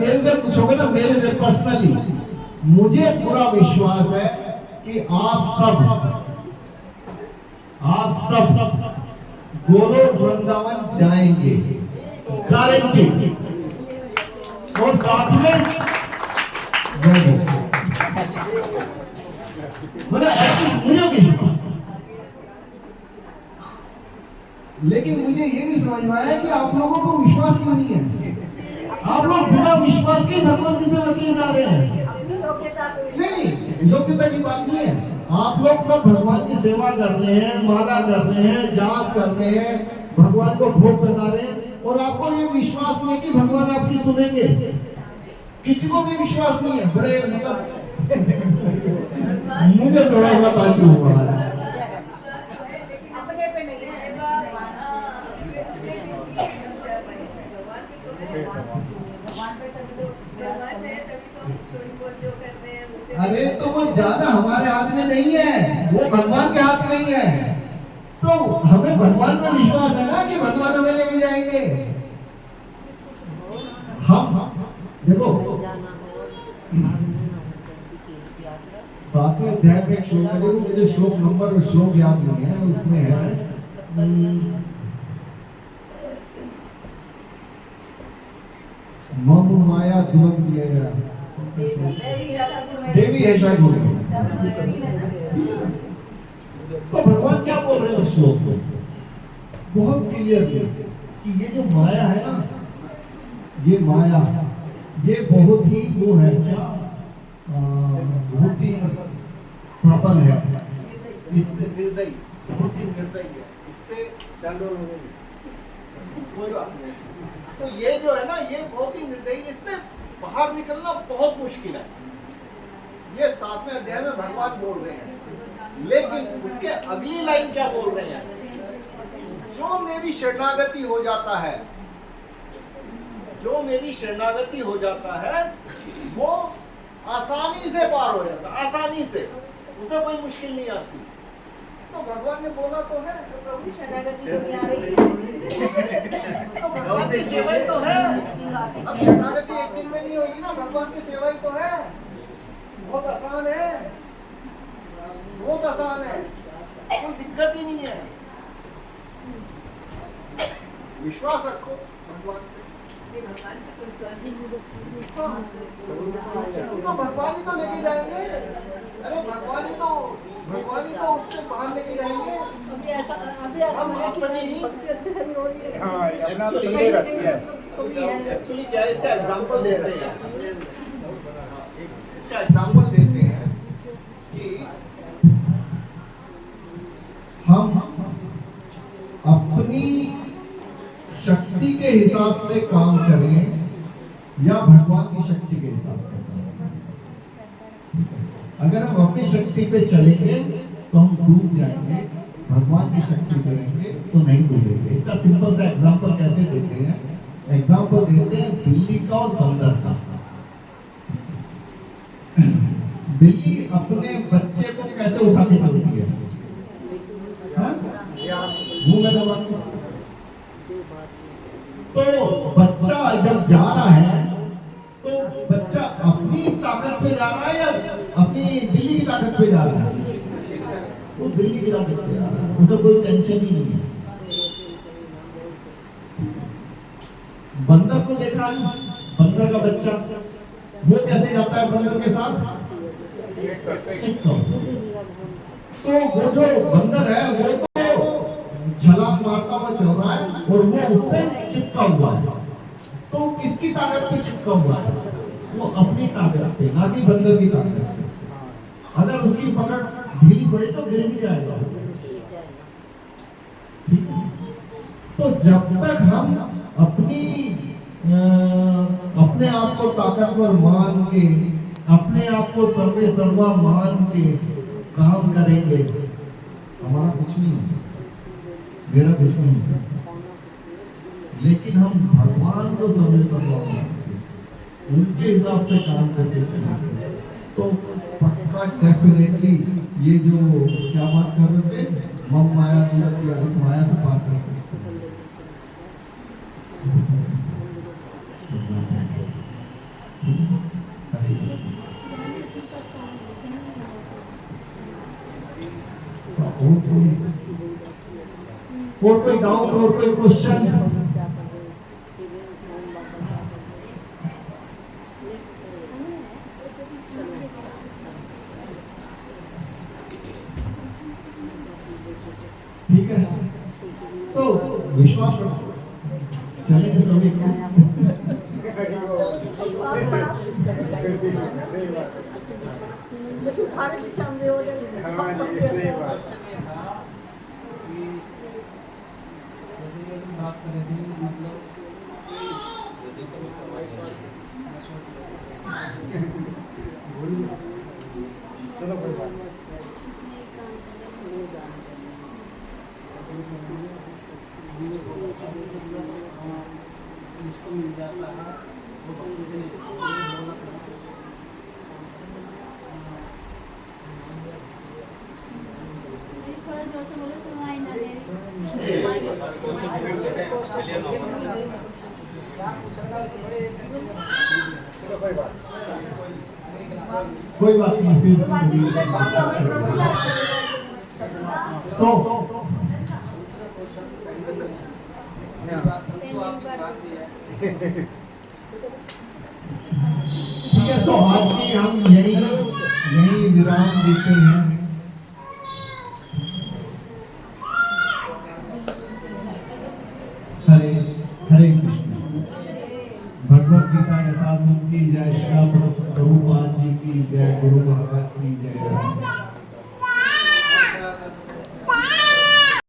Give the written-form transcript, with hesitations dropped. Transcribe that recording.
मेरे से पूछोगे ना, मेरे से पर्सनली मुझे पूरा विश्वास है कि आप सब गोलोक वृंदावन जाएंगे, गारंटी। और साथ में मतलब ऐसी मुझे विश्वास है। लेकिन मुझे ये नहीं समझ में आया कि आप लोगों को विश्वास क्यों नहीं है। आप लोग बिना विश्वास के भगवान की सेवा किए जा रहे हैं। नहीं, योग्यता की बात नहीं है। आप लोग सब भगवान की सेवा कर रहे हैं, माला कर रहे हैं, जाप कर रहे हैं, भगवान को भोग लगा रहे हैं, और आपको ये विश्वास नहीं है कि भगवान आपकी सुनेंगे। किसी को भी विश्वास नहीं है। बड़े मतलब मुझे थोड़ा सा ताज्जुब हुआ। अरे तो वो ज्यादा हमारे हाथ में नहीं है, वो भगवान के हाथ में ही है। तो हमें भगवान पर विश्वास है ना कि भगवान हमें लेके जाएंगे। हम देखो 7वें अध्याय में एक श्लोक है, मुझे श्लोक नंबर और श्लोक याद नहीं है, उसमें है मम माया दुरंत दिया गया, देवी है शायद बोल रही। तो भगवान क्या बोल रहे हैं उस श्लोक में? बहुत क्लियर है कि ये जो माया है ना, ये माया, ये बहुत ही वो है क्या, बहुत ही प्रबल है, इससे निर्दयी, बहुत ही निर्दयी है, इससे शांडोल हो गई कोई बात नहीं। तो ये जो है ना, ये बहुत ही निर्दयी, इससे बाहर निकलना बहुत मुश्किल है। ये 7वें अध्याय में भगवान बोल रहे हैं। लेकिन उसके अगली लाइन क्या बोल रहे हैं? जो मेरी शरणागति हो जाता है, जो मेरी शरणागति हो जाता है, वो आसानी से पार हो जाता है, आसानी से, उसे कोई मुश्किल नहीं आती। तो भगवान ने बोला तो है, तो प्रभु शरणागति नहीं आ रही है, तो भगवान की सेवा ही तो है। अब शरणागति एक दिन में नहीं होगी ना, भगवान की सेवा ही तो है। बहुत आसान है, बहुत आसान है, कोई दिक्कत ही नहीं है। विश्वास रखो भगवान पे। तो भगवान ही तो लेके जाएंगे। अरे भगवान ही तो उससे बाहर लेके जाएंगे। हम अपनी ही अच्छे से नहीं हो रही है। हाँ, एक्चुअली क्या है, इसका एग्जांपल देते हैं, इसका एग्जांपल देते हैं कि हम अपनी शक्ति के हिसाब से काम करें या भगवान की शक्ति के हिसाब से करें। अगर हम अपनी शक्ति पे चलेंगे तो हम डूब जाएंगे, भगवान की शक्ति करेंगे तो नहीं डूबेंगे। इसका सिंपल सा एग्जांपल कैसे देते हैं? एग्जांपल देते हैं बिल्ली का और बंदर का। बिल्ली अपने बच्चे को कैसे उठा के चलती है? मुंह में दबा के। तो बच्चा जब जा रहा है तो बच्चा अपनी ताकत पे जा रहा है या अपनी बिल्ली की ताकत पे जा रहा है? वो बिल्ली की ताकत पे जा रहा है, उसे कोई टेंशन ही नहीं है। बंदर को देखा है, बंदर का बच्चा वो कैसे जाता है बंदर के साथ? चिपका। तो वो जो बंदर है वो तो छलांग मारता हुआ चल रहा है और वो उस पे चिपका हुआ है। तो किसकी ताकत पे चिपका हुआ है? वो अपनी ताकत पे, ना कि बंदर की ताकत पे। अगर उसकी पकड़ ढीली पड़े तो गिर भी जाएगा। तो जब तक हम अपने आप को ताकतवर मान के, अपने आप को सर्वे सर्वा मान के काम करेंगे, हमारा कुछ नहीं हो सकता, मेरा कुछ नहीं हो सकता। लेकिन हम भगवान को सर्वे सर्वा मानते, उनके हिसाब से काम करके चलेंगे तो पक्का डेफिनेटली ये जो क्या बात कर रहे थे, मम माया की, इस माया को पार कर सकते। और कोई डाउट और कोई क्वेश्चन? ठीक है, तो विश्वास रखो, चलेंगे सभी चलो कोई बात इसको मिल जाता है थोड़ा जोर से बोलो, सुनाई ना दे। कोई बात नहीं, सो ठीक है। सो आज की हम यही विराम देते हैं। हरे हरे कृष्ण। भगवत गीता यथार्थम की जय, श्री प्रभुपाद जी की जय, गुरु महाराज की जय।